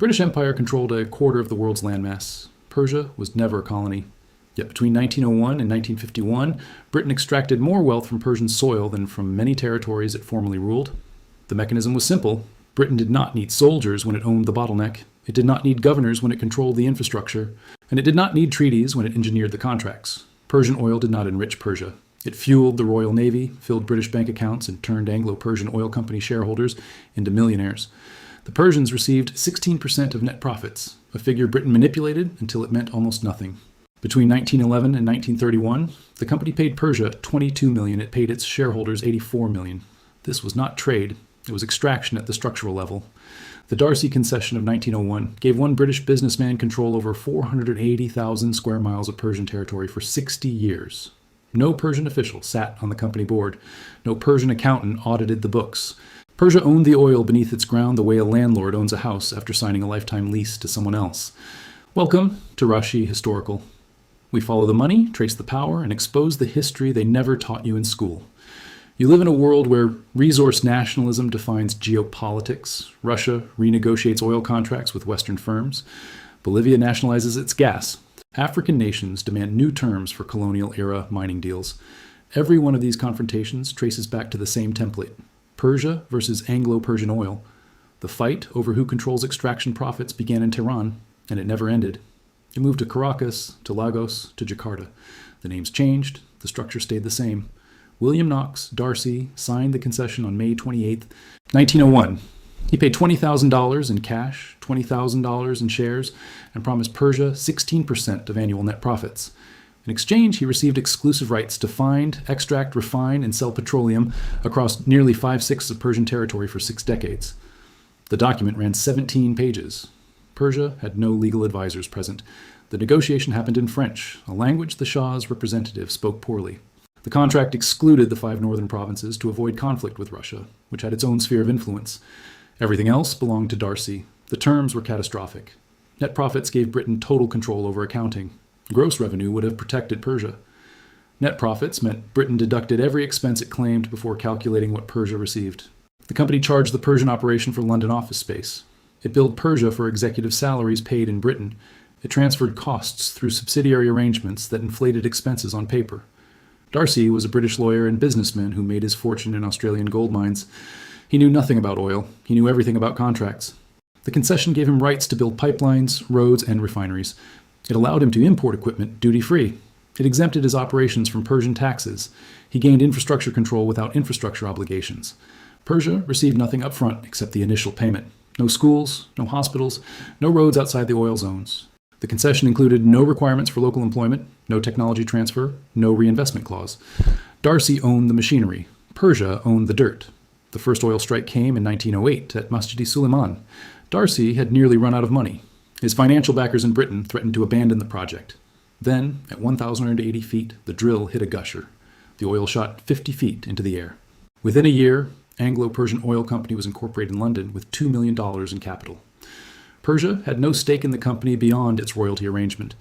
British Empire controlled a quarter of the world's landmass. Persia was never a colony. Yet between 1901 and 1951, Britain extracted more wealth from Persian soil than from many territories it formerly ruled. The mechanism was simple. Britain did not need soldiers when it owned the bottleneck. It did not need governors when it controlled the infrastructure. And it did not need treaties when it engineered the contracts. Persian oil did not enrich Persia. It fueled the Royal Navy, filled British bank accounts, and turned Anglo-Persian Oil Company shareholders into millionaires. The Persians received 16% of net profits, a figure Britain manipulated until it meant almost nothing. Between 1911 and 1931, the company paid Persia $22 million. It paid its shareholders $84 million. This was not trade. It was extraction at the structural level. The D'Arcy Concession of 1901 gave one British businessman control over 480,000 square miles of Persian territory for 60 years. No Persian official sat on the company board. No Persian accountant audited the books. Persia owned the oil beneath its ground the way a landlord owns a house after signing a lifetime lease to someone else. Welcome to Rashi Historical. We follow the money, trace the power, and expose the history they never taught you in school. You live in a world where resource nationalism defines geopolitics. Russia renegotiates oil contracts with Western firms. Bolivia nationalizes its gas. African nations demand new terms for colonial-era mining deals. Every one of these confrontations traces back to the same template: Persia versus Anglo-Persian oil. The fight over who controls extraction profits began in Tehran, and it never ended. It moved to Caracas, to Lagos, to Jakarta. The names changed, the structure stayed the same. William Knox D'Arcy signed the concession on May 28, 1901. He paid $20,000 in cash, $20,000 in shares, and promised Persia 16% of annual net profits. In exchange, he received exclusive rights to find, extract, refine, and sell petroleum across nearly 5/6 of Persian territory for 6 decades. The document ran 17 pages. Persia had no legal advisors present. The negotiation happened in French, a language the Shah's representative spoke poorly. The contract excluded the 5 northern provinces to avoid conflict with Russia, which had its own sphere of influence. Everything else belonged to D'Arcy. The terms were catastrophic. Net profits gave Britain total control over accounting. Gross revenue would have protected Persia. Net profits meant Britain deducted every expense it claimed before calculating what Persia received. The company charged the Persian operation for London office space. It billed Persia for executive salaries paid in Britain. It transferred costs through subsidiary arrangements that inflated expenses on paper. D'Arcy was a British lawyer and businessman who made his fortune in Australian gold mines. He knew nothing about oil. He knew everything about contracts. The concession gave him rights to build pipelines, roads, and refineries. It allowed him to import equipment duty-free. It exempted his operations from Persian taxes. He gained infrastructure control without infrastructure obligations. Persia received nothing up front except the initial payment. No schools, no hospitals, no roads outside the oil zones. The concession included no requirements for local employment, no technology transfer, no reinvestment clause. D'Arcy owned the machinery. Persia owned the dirt. The first oil strike came in 1908 at Masjid-i-Suleiman. D'Arcy had nearly run out of money. His financial backers in Britain threatened to abandon the project. Then, at 1,080 feet, the drill hit a gusher. The oil shot 50 feet into the air. Within a year, Anglo-Persian Oil Company was incorporated in London with $2 million in capital. Persia had no stake in the company beyond its royalty arrangement.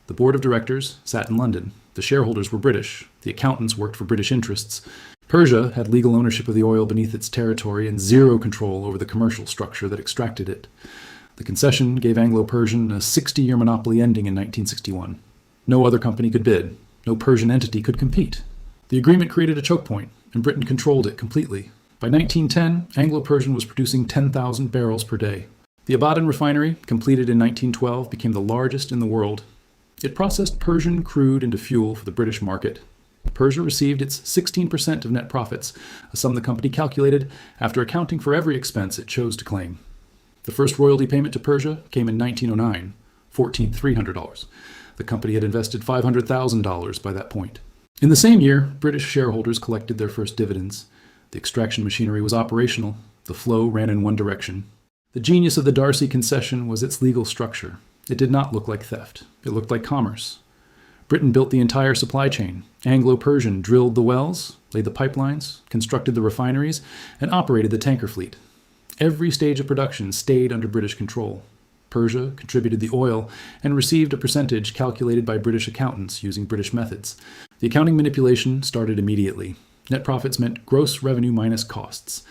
The board of directors sat in London. The shareholders were British. The accountants worked for British interests. Persia had legal ownership of the oil beneath its territory and zero control over the commercial structure that extracted it. The concession gave Anglo-Persian a 60-year monopoly ending in 1961. No other company could bid. No Persian entity could compete. The agreement created a choke point, and Britain controlled it completely. By 1910, Anglo-Persian was producing 10,000 barrels per day. The Abadan refinery, completed in 1912, became the largest in the world. It processed Persian crude into fuel for the British market. Persia received its 16% of net profits, a sum the company calculated after accounting for every expense it chose to claim. The first royalty payment to Persia came in 1909, $1,400. The company had invested $500,000 by that point. In the same year, British shareholders collected their first dividends. The extraction machinery was operational. The flow ran in one direction. The genius of the D'Arcy Concession was its legal structure. It did not look like theft. It looked like commerce. Britain built the entire supply chain. Anglo-Persian drilled the wells, laid the pipelines, constructed the refineries, and operated the tanker fleet. Every stage of production stayed under British control. Persia contributed the oil and received a percentage calculated by British accountants using British methods. The accounting manipulation started immediately. Net profits meant gross revenue minus costs.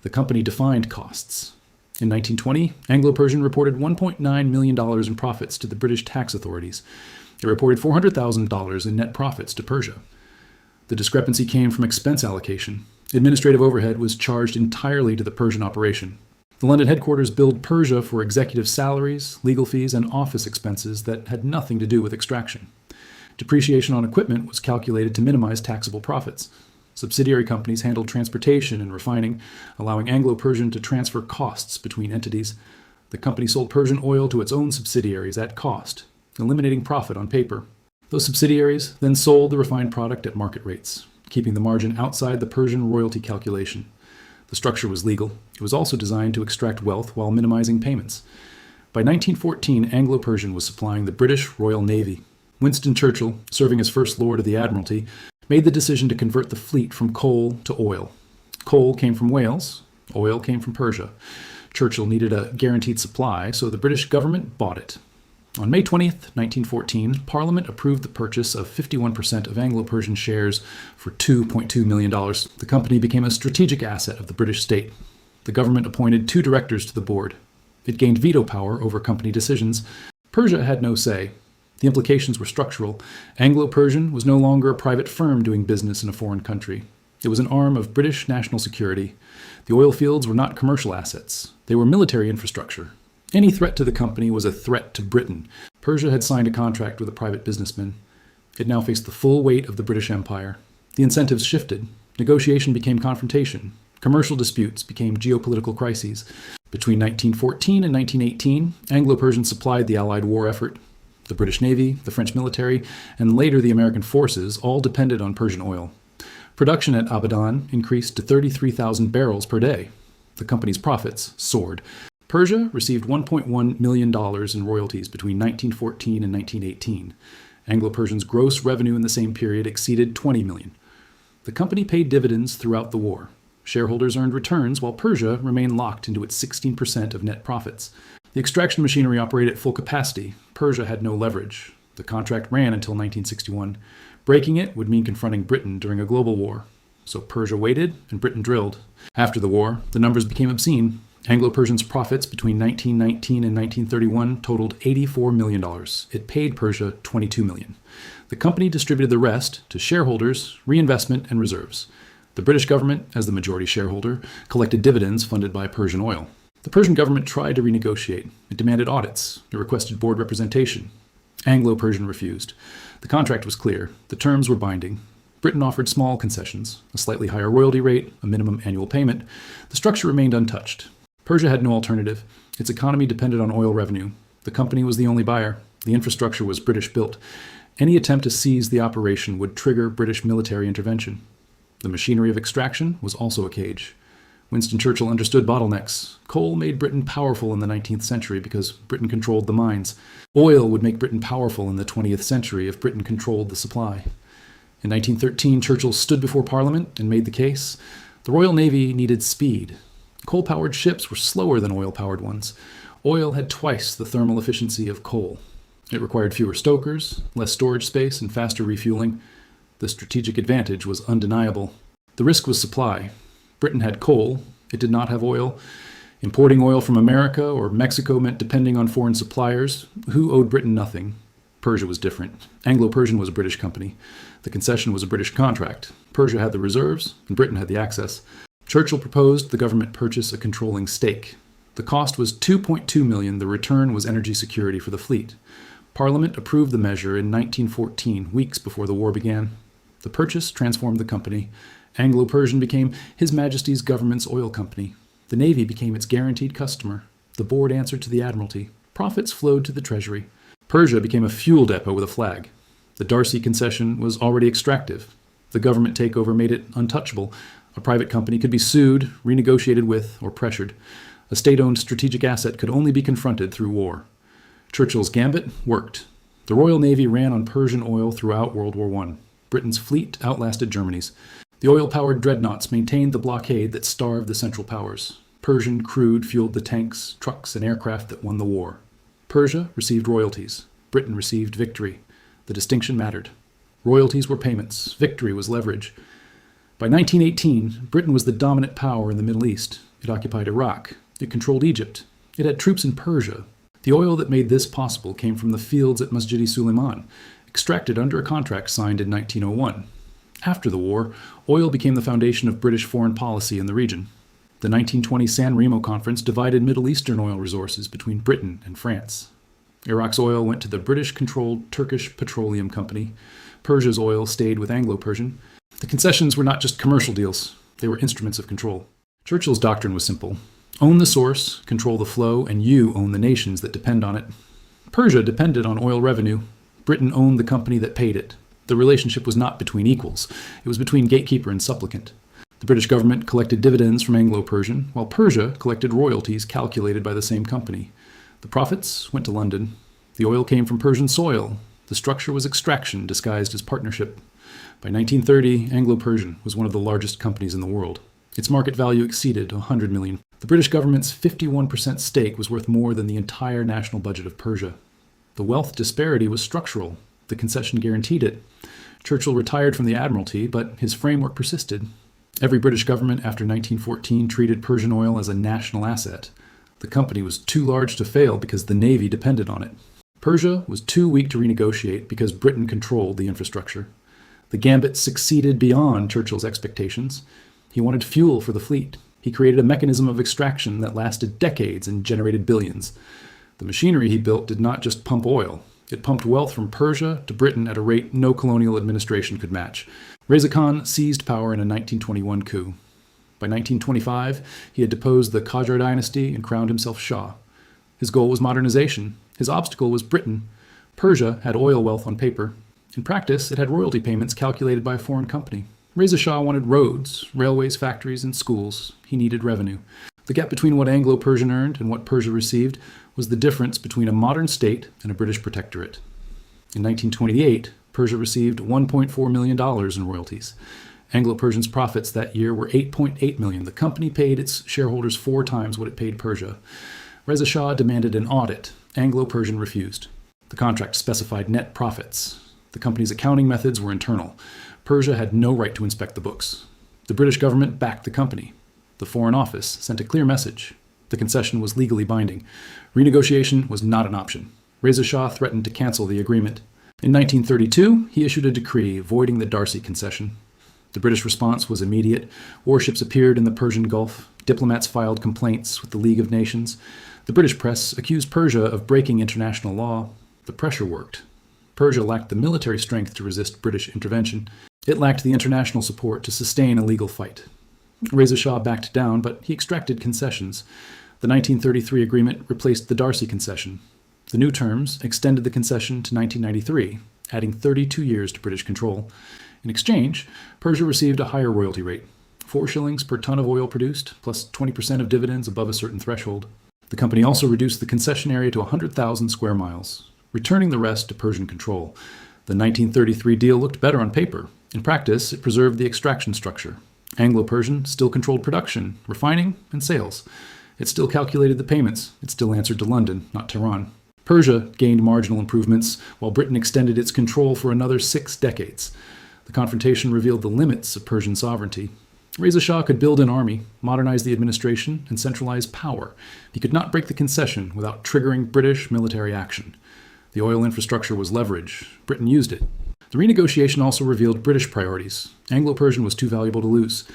The company defined costs. In 1920, Anglo-Persian reported $1.9 million in profits to the British tax authorities. It reported $400,000 in net profits to Persia. The discrepancy came from expense allocation. Administrative overhead was charged entirely to the Persian operation. The London headquarters billed Persia for executive salaries, legal fees, and office expenses that had nothing to do with extraction. Depreciation on equipment was calculated to minimize taxable profits. Subsidiary companies handled transportation and refining, allowing Anglo-Persian to transfer costs between entities. The company sold Persian oil to its own subsidiaries at cost, eliminating profit on paper. Those subsidiaries then sold the refined product at market rates, keeping the margin outside the Persian royalty calculation. The structure was legal. It was also designed to extract wealth while minimizing payments. By 1914, Anglo-Persian was supplying the British Royal Navy. Winston Churchill, serving as First Lord of the Admiralty, made the decision to convert the fleet from coal to oil. Coal came from Wales. Oil came from Persia. Churchill needed a guaranteed supply, so the British government bought it. On May 20th, 1914, Parliament approved the purchase of 51% of Anglo-Persian shares for $2.2 million. The company became a strategic asset of the British state. The government appointed 2 directors to the board. It gained veto power over company decisions. Persia had no say. The implications were structural. Anglo-Persian was no longer a private firm doing business in a foreign country. It was an arm of British national security. The oil fields were not commercial assets. They were military infrastructure. Any threat to the company was a threat to Britain. Persia had signed a contract with a private businessman. It now faced the full weight of the British Empire. The incentives shifted. Negotiation became confrontation. Commercial disputes became geopolitical crises. Between 1914 and 1918, Anglo-Persian supplied the Allied war effort. The British Navy, the French military, and later the American forces all depended on Persian oil. Production at Abadan increased to 33,000 barrels per day. The company's profits soared. Persia received $1.1 million in royalties between 1914 and 1918. Anglo-Persian's gross revenue in the same period exceeded $20 million. The company paid dividends throughout the war. Shareholders earned returns while Persia remained locked into its 16% of net profits. The extraction machinery operated at full capacity. Persia had no leverage. The contract ran until 1961. Breaking it would mean confronting Britain during a global war. So Persia waited and Britain drilled. After the war, the numbers became obscene. Anglo-Persian's profits between 1919 and 1931 totaled $84 million. It paid Persia $22 million. The company distributed the rest to shareholders, reinvestment, and reserves. The British government, as the majority shareholder, collected dividends funded by Persian oil. The Persian government tried to renegotiate. It demanded audits. It requested board representation. Anglo-Persian refused. The contract was clear. The terms were binding. Britain offered small concessions, a slightly higher royalty rate, a minimum annual payment. The structure remained untouched. Persia had no alternative. Its economy depended on oil revenue. The company was the only buyer. The infrastructure was British-built. Any attempt to seize the operation would trigger British military intervention. The machinery of extraction was also a cage. Winston Churchill understood bottlenecks. Coal made Britain powerful in the 19th century because Britain controlled the mines. Oil would make Britain powerful in the 20th century if Britain controlled the supply. In 1913, Churchill stood before Parliament and made the case. The Royal Navy needed speed. Coal-powered ships were slower than oil-powered ones. Oil had twice the thermal efficiency of coal. It required fewer stokers, less storage space, and faster refueling. The strategic advantage was undeniable. The risk was supply. Britain had coal. It did not have oil. Importing oil from America or Mexico meant depending on foreign suppliers who owed Britain nothing. Persia was different. Anglo-Persian was a British company. The concession was a British contract. Persia had the reserves, and Britain had the access. Churchill proposed the government purchase a controlling stake. The cost was $2.2 million. The return was energy security for the fleet. Parliament approved the measure in 1914, weeks before the war began. The purchase transformed the company. Anglo-Persian became His Majesty's government's oil company. The Navy became its guaranteed customer. The board answered to the Admiralty. Profits flowed to the Treasury. Persia became a fuel depot with a flag. The D'Arcy Concession was already extractive. The government takeover made it untouchable. A private company could be sued, renegotiated with, or pressured. A state-owned strategic asset could only be confronted through war. Churchill's gambit worked. The Royal Navy ran on Persian oil throughout World War I. Britain's fleet outlasted Germany's. The oil-powered dreadnoughts maintained the blockade that starved the Central Powers. Persian crude fueled the tanks, trucks, and aircraft that won the war. Persia received royalties. Britain received victory. The distinction mattered. Royalties were payments. Victory was leverage. By 1918, Britain was the dominant power in the Middle East. It occupied Iraq, It controlled Egypt. It had troops in Persia. The oil that made this possible came from the fields at Masjid-i-Suleiman, extracted under a contract signed in 1901. After the war, oil became the foundation of British foreign policy in the region. The 1920 San Remo Conference divided Middle Eastern oil resources between Britain and France. Iraq's oil went to the British-controlled Turkish Petroleum Company. Persia's oil stayed with Anglo-Persian. The concessions were not just commercial deals. They were instruments of control. Churchill's doctrine was simple. Own the source, control the flow, and you own the nations that depend on it. Persia depended on oil revenue. Britain owned the company that paid it. The relationship was not between equals. It was between gatekeeper and supplicant. The British government collected dividends from Anglo-Persian, while Persia collected royalties calculated by the same company. The profits went to London. The oil came from Persian soil. The structure was extraction disguised as partnership. By 1930, Anglo-Persian was one of the largest companies in the world. Its market value exceeded $100 million. The British government's 51% stake was worth more than the entire national budget of Persia. The wealth disparity was structural. The concession guaranteed it. Churchill retired from the Admiralty, but his framework persisted. Every British government after 1914 treated Persian oil as a national asset. The company was too large to fail because the Navy depended on it. Persia was too weak to renegotiate because Britain controlled the infrastructure. The gambit succeeded beyond Churchill's expectations. He wanted fuel for the fleet. He created a mechanism of extraction that lasted decades and generated billions. The machinery he built did not just pump oil. It pumped wealth from Persia to Britain at a rate no colonial administration could match. Reza Khan seized power in a 1921 coup. By 1925, he had deposed the Qajar dynasty and crowned himself Shah. His goal was modernization. His obstacle was Britain. Persia had oil wealth on paper. In practice, it had royalty payments calculated by a foreign company. Reza Shah wanted roads, railways, factories, and schools. He needed revenue. The gap between what Anglo-Persian earned and what Persia received was the difference between a modern state and a British protectorate. In 1928, Persia received $1.4 million in royalties. Anglo-Persian's profits that year were $8.8 million. The company paid its shareholders 4 times what it paid Persia. Reza Shah demanded an audit. Anglo-Persian refused. The contract specified net profits. The company's accounting methods were internal. Persia had no right to inspect the books. The British government backed the company. The Foreign Office sent a clear message. The concession was legally binding. Renegotiation was not an option. Reza Shah threatened to cancel the agreement. In 1932, he issued a decree voiding the D'Arcy Concession. The British response was immediate. Warships appeared in the Persian Gulf. Diplomats filed complaints with the League of Nations. The British press accused Persia of breaking international law. The pressure worked. Persia lacked the military strength to resist British intervention. It lacked the international support to sustain a legal fight. Reza Shah backed down, but he extracted concessions. The 1933 agreement replaced the D'Arcy Concession. The new terms extended the concession to 1993, adding 32 years to British control. In exchange, Persia received a higher royalty rate, 4 shillings per ton of oil produced, plus 20% of dividends above a certain threshold. The company also reduced the concession area to 100,000 square miles, returning the rest to Persian control. The 1933 deal looked better on paper. In practice, it preserved the extraction structure. Anglo-Persian still controlled production, refining, and sales. It still calculated the payments. It still answered to London, not Tehran. Persia gained marginal improvements, while Britain extended its control for another 6 decades. The confrontation revealed the limits of Persian sovereignty. Reza Shah could build an army, modernize the administration, and centralize power. He could not break the concession without triggering British military action. The oil infrastructure was leverage. Britain used it. The renegotiation also revealed British priorities. Anglo-Persian was too valuable to lose.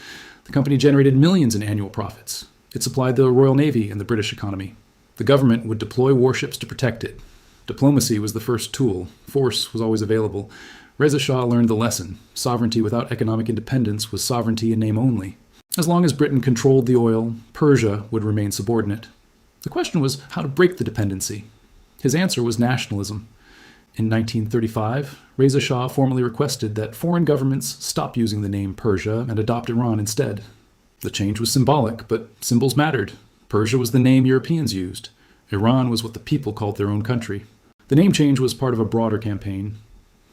The company generated millions in annual profits. It supplied the Royal Navy and the British economy. The government would deploy warships to protect it. Diplomacy was the first tool. Force was always available. Reza Shah learned the lesson. Sovereignty without economic independence was sovereignty in name only. As long as Britain controlled the oil, Persia would remain subordinate. The question was how to break the dependency. His answer was nationalism. In 1935, Reza Shah formally requested that foreign governments stop using the name Persia and adopt Iran instead. The change was symbolic, but symbols mattered. Persia was the name Europeans used. Iran was what the people called their own country. The name change was part of a broader campaign.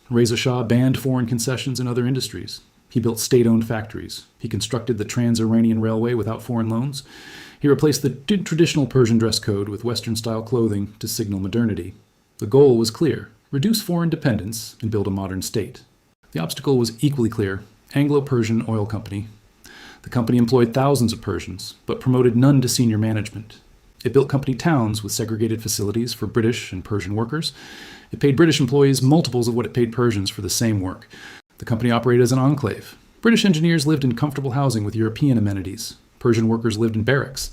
Reza Shah banned foreign concessions in other industries. He built state-owned factories. He constructed the Trans-Iranian Railway without foreign loans. He replaced the traditional Persian dress code with Western-style clothing to signal modernity. The goal was clear: reduce foreign dependence and build a modern state. The obstacle was equally clear: Anglo-Persian Oil Company. The company employed thousands of Persians, but promoted none to senior management. It built company towns with segregated facilities for British and Persian workers. It paid British employees multiples of what it paid Persians for the same work. The company operated as an enclave. British engineers lived in comfortable housing with European amenities. Persian workers lived in barracks.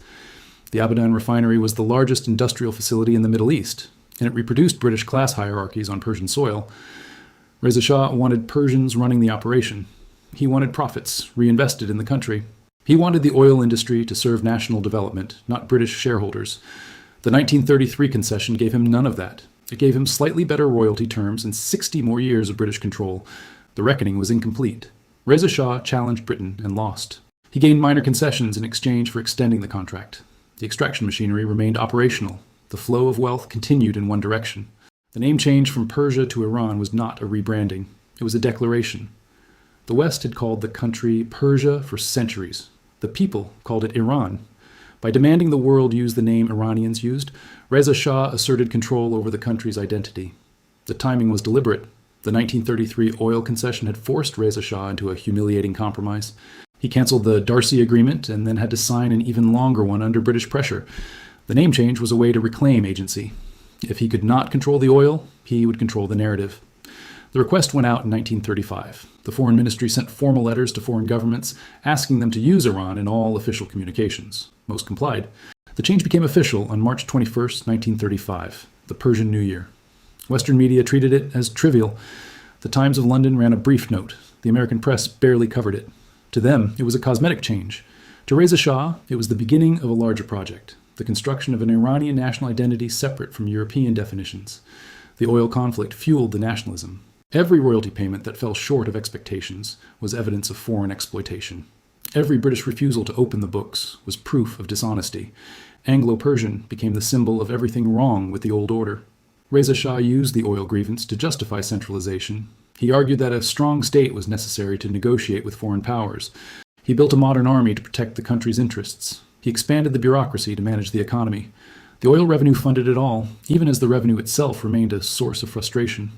The Abadan refinery was the largest industrial facility in the Middle East, and it reproduced British class hierarchies on Persian soil. Reza Shah wanted Persians running the operation. He wanted profits reinvested in the country. He wanted the oil industry to serve national development, not British shareholders. The 1933 concession gave him none of that. It gave him slightly better royalty terms and 60 more years of British control. The reckoning was incomplete. Reza Shah challenged Britain and lost. He gained minor concessions in exchange for extending the contract. The extraction machinery remained operational. The flow of wealth continued in one direction. The name change from Persia to Iran was not a rebranding. It was a declaration. The West had called the country Persia for centuries. The people called it Iran. By demanding the world use the name Iranians used, Reza Shah asserted control over the country's identity. The timing was deliberate. The 1933 oil concession had forced Reza Shah into a humiliating compromise. He canceled the D'Arcy Agreement and then had to sign an even longer one under British pressure. The name change was a way to reclaim agency. If he could not control the oil, he would control the narrative. The request went out in 1935. The Foreign Ministry sent formal letters to foreign governments asking them to use Iran in all official communications. Most complied. The change became official on March 21, 1935, the Persian New Year. Western media treated it as trivial. The Times of London ran a brief note. The American press barely covered it. To them, it was a cosmetic change. To Reza Shah, it was the beginning of a larger project, the construction of an Iranian national identity separate from European definitions. The oil conflict fueled the nationalism. Every royalty payment that fell short of expectations was evidence of foreign exploitation. Every British refusal to open the books was proof of dishonesty. Anglo-Persian became the symbol of everything wrong with the old order. Reza Shah used the oil grievance to justify centralization. He argued that a strong state was necessary to negotiate with foreign powers. He built a modern army to protect the country's interests. He expanded the bureaucracy to manage the economy. The oil revenue funded it all, even as the revenue itself remained a source of frustration.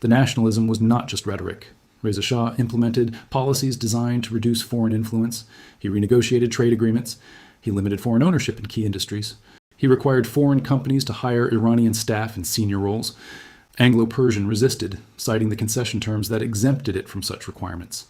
The nationalism was not just rhetoric. Reza Shah implemented policies designed to reduce foreign influence. He renegotiated trade agreements. He limited foreign ownership in key industries. He required foreign companies to hire Iranian staff in senior roles. Anglo-Persian resisted, citing the concession terms that exempted it from such requirements.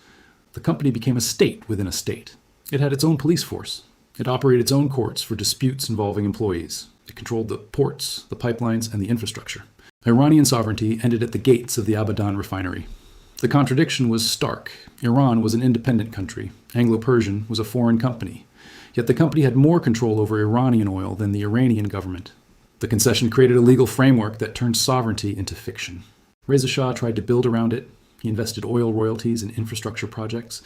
The company became a state within a state. It had its own police force. It operated its own courts for disputes involving employees. It controlled the ports, the pipelines, and the infrastructure. Iranian sovereignty ended at the gates of the Abadan refinery. The contradiction was stark. Iran was an independent country. Anglo-Persian was a foreign company. Yet the company had more control over Iranian oil than the Iranian government. The concession created a legal framework that turned sovereignty into fiction. Reza Shah tried to build around it. He invested oil royalties in infrastructure projects.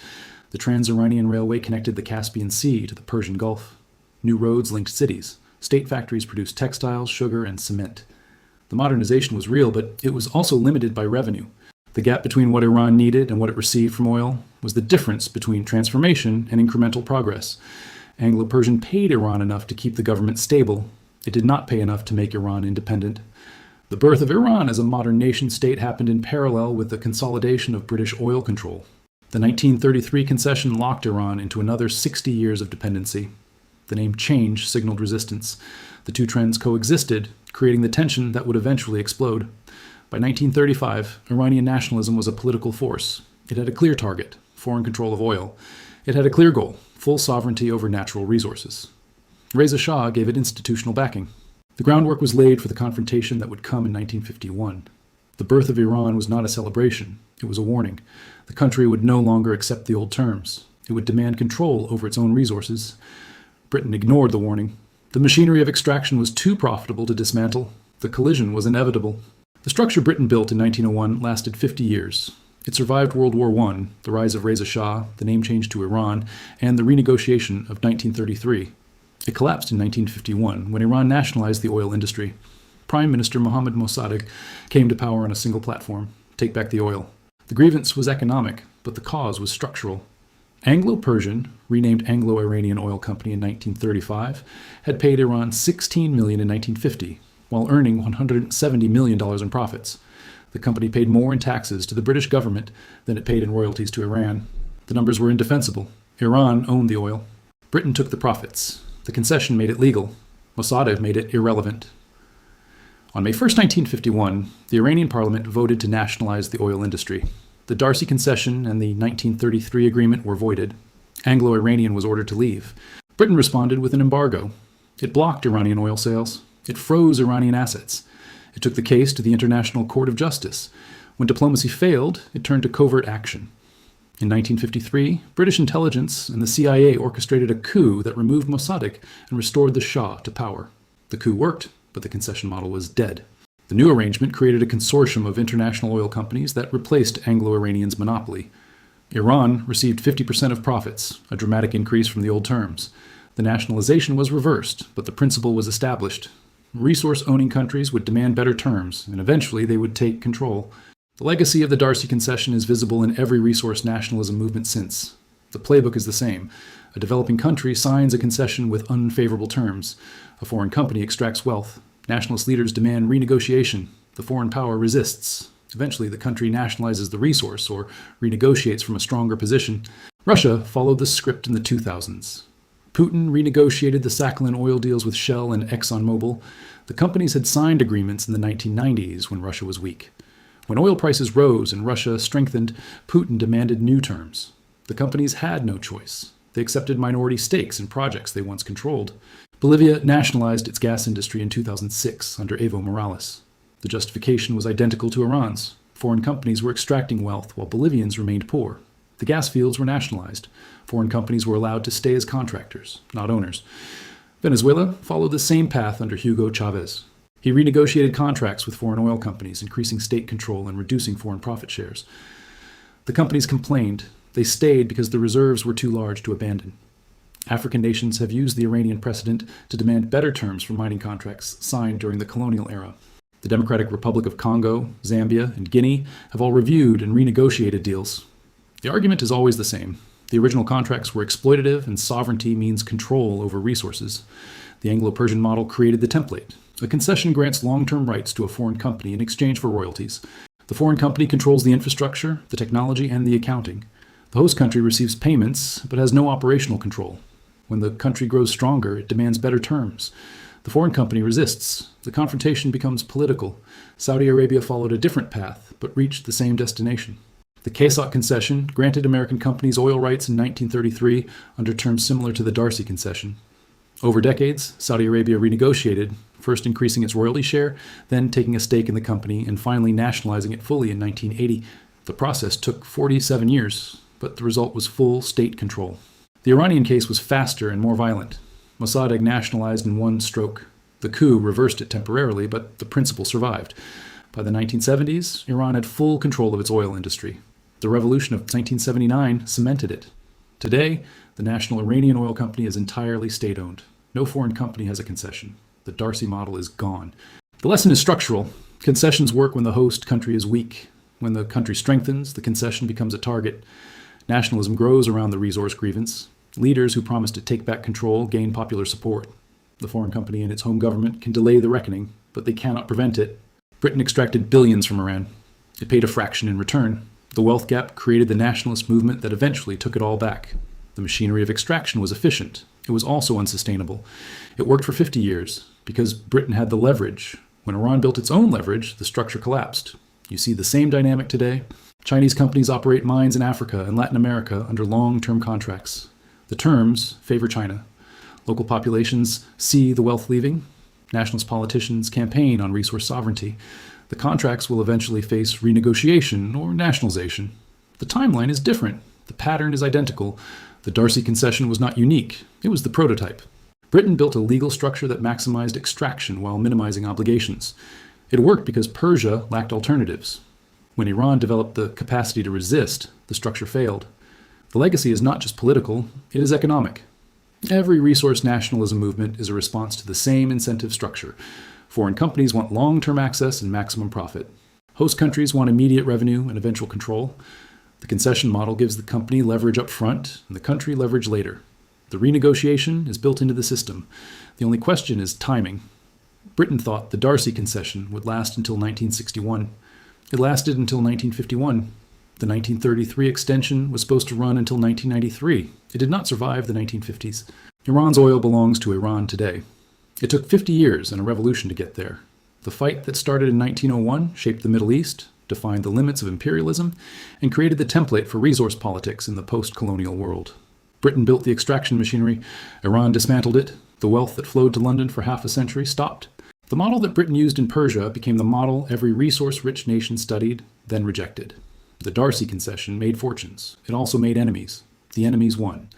The Trans-Iranian Railway connected the Caspian Sea to the Persian Gulf. New roads linked cities. State factories produced textiles, sugar, and cement. The modernization was real, but it was also limited by revenue. The gap between what Iran needed and what it received from oil was the difference between transformation and incremental progress. Anglo-Persian paid Iran enough to keep the government stable. It did not pay enough to make Iran independent. The birth of Iran as a modern nation-state happened in parallel with the consolidation of British oil control. The 1933 concession locked Iran into another 60 years of dependency. The name change signaled resistance. The two trends coexisted, creating the tension that would eventually explode. By 1935, Iranian nationalism was a political force. It had a clear target, foreign control of oil. It had a clear goal, full sovereignty over natural resources. Reza Shah gave it institutional backing. The groundwork was laid for the confrontation that would come in 1951. The birth of Iran was not a celebration. It was a warning. The country would no longer accept the old terms. It would demand control over its own resources. Britain ignored the warning. The machinery of extraction was too profitable to dismantle. The collision was inevitable. The structure Britain built in 1901 lasted 50 years. It survived World War I, the rise of Reza Shah, the name change to Iran, and the renegotiation of 1933. It collapsed in 1951 when Iran nationalized the oil industry. Prime Minister Mohammad Mossadegh came to power on a single platform: take back the oil. The grievance was economic, but the cause was structural. Anglo-Persian, renamed Anglo-Iranian Oil Company in 1935, had paid Iran $16 million in 1950, while earning $170 million in profits. The company paid more in taxes to the British government than it paid in royalties to Iran. The numbers were indefensible. Iran owned the oil. Britain took the profits. The concession made it legal. Mossadegh made it irrelevant. On May 1st, 1951, the Iranian parliament voted to nationalize the oil industry. The D'Arcy Concession and the 1933 agreement were voided. Anglo-Iranian was ordered to leave. Britain responded with an embargo. It blocked Iranian oil sales. It froze Iranian assets. It took the case to the International Court of Justice. When diplomacy failed, it turned to covert action. In 1953, British intelligence and the CIA orchestrated a coup that removed Mossadegh and restored the Shah to power. The coup worked, but the concession model was dead. The new arrangement created a consortium of international oil companies that replaced Anglo-Iranian's monopoly. Iran received 50% of profits, a dramatic increase from the old terms. The nationalization was reversed, but the principle was established. Resource-owning countries would demand better terms, and eventually they would take control. The legacy of the D'Arcy Concession is visible in every resource nationalism movement since. The playbook is the same. A developing country signs a concession with unfavorable terms. A foreign company extracts wealth. Nationalist leaders demand renegotiation. The foreign power resists. Eventually, the country nationalizes the resource or renegotiates from a stronger position. Russia followed this script in the 2000s. Putin renegotiated the Sakhalin oil deals with Shell and ExxonMobil. The companies had signed agreements in the 1990s when Russia was weak. When oil prices rose and Russia strengthened, Putin demanded new terms. The companies had no choice. They accepted minority stakes in projects they once controlled. Bolivia nationalized its gas industry in 2006 under Evo Morales. The justification was identical to Iran's. Foreign companies were extracting wealth while Bolivians remained poor. The gas fields were nationalized. Foreign companies were allowed to stay as contractors, not owners. Venezuela followed the same path under Hugo Chavez. He renegotiated contracts with foreign oil companies, increasing state control and reducing foreign profit shares. The companies complained. They stayed because the reserves were too large to abandon. African nations have used the Iranian precedent to demand better terms for mining contracts signed during the colonial era. The Democratic Republic of Congo, Zambia, and Guinea have all reviewed and renegotiated deals. The argument is always the same. The original contracts were exploitative, and sovereignty means control over resources. The Anglo-Persian model created the template. A concession grants long-term rights to a foreign company in exchange for royalties. The foreign company controls the infrastructure, the technology, and the accounting. The host country receives payments, but has no operational control. When the country grows stronger, it demands better terms. The foreign company resists. The confrontation becomes political. Saudi Arabia followed a different path, but reached the same destination. The Kessock Concession granted American companies oil rights in 1933 under terms similar to the D'Arcy Concession. Over decades, Saudi Arabia renegotiated, first increasing its royalty share, then taking a stake in the company, and finally nationalizing it fully in 1980. The process took 47 years, but the result was full state control. The Iranian case was faster and more violent. Mossadegh nationalized in one stroke. The coup reversed it temporarily, but the principle survived. By the 1970s, Iran had full control of its oil industry. The revolution of 1979 cemented it. Today, the National Iranian Oil Company is entirely state-owned. No foreign company has a concession. The D'Arcy model is gone. The lesson is structural. Concessions work when the host country is weak. When the country strengthens, the concession becomes a target. Nationalism grows around the resource grievance. Leaders who promise to take back control gain popular support. The foreign company and its home government can delay the reckoning, but they cannot prevent it. Britain extracted billions from Iran. It paid a fraction in return. The wealth gap created the nationalist movement that eventually took it all back. The machinery of extraction was efficient. It was also unsustainable. It worked for 50 years because Britain had the leverage. When Iran built its own leverage, the structure collapsed. You see the same dynamic today. Chinese companies operate mines in Africa and Latin America under long-term contracts. The terms favor China. Local populations see the wealth leaving. Nationalist politicians campaign on resource sovereignty. The contracts will eventually face renegotiation or nationalization. The timeline is different. The pattern is identical. The D'Arcy Concession was not unique. It was the prototype. Britain built a legal structure that maximized extraction while minimizing obligations. It worked because Persia lacked alternatives. When Iran developed the capacity to resist, the structure failed. The legacy is not just political, it is economic. Every resource nationalism movement is a response to the same incentive structure. Foreign companies want long-term access and maximum profit. Host countries want immediate revenue and eventual control. The concession model gives the company leverage up front and the country leverage later. The renegotiation is built into the system. The only question is timing. Britain thought the D'Arcy Concession would last until 1961. It lasted until 1951. The 1933 extension was supposed to run until 1993. It did not survive the 1950s. Iran's oil belongs to Iran today. It took 50 years and a revolution to get there. The fight that started in 1901 shaped the Middle East, defined the limits of imperialism, and created the template for resource politics in the post-colonial world. Britain built the extraction machinery. Iran dismantled it. The wealth that flowed to London for half a century stopped. The model that Britain used in Persia became the model every resource-rich nation studied, then rejected. The D'Arcy Concession made fortunes. It also made enemies. The enemies won.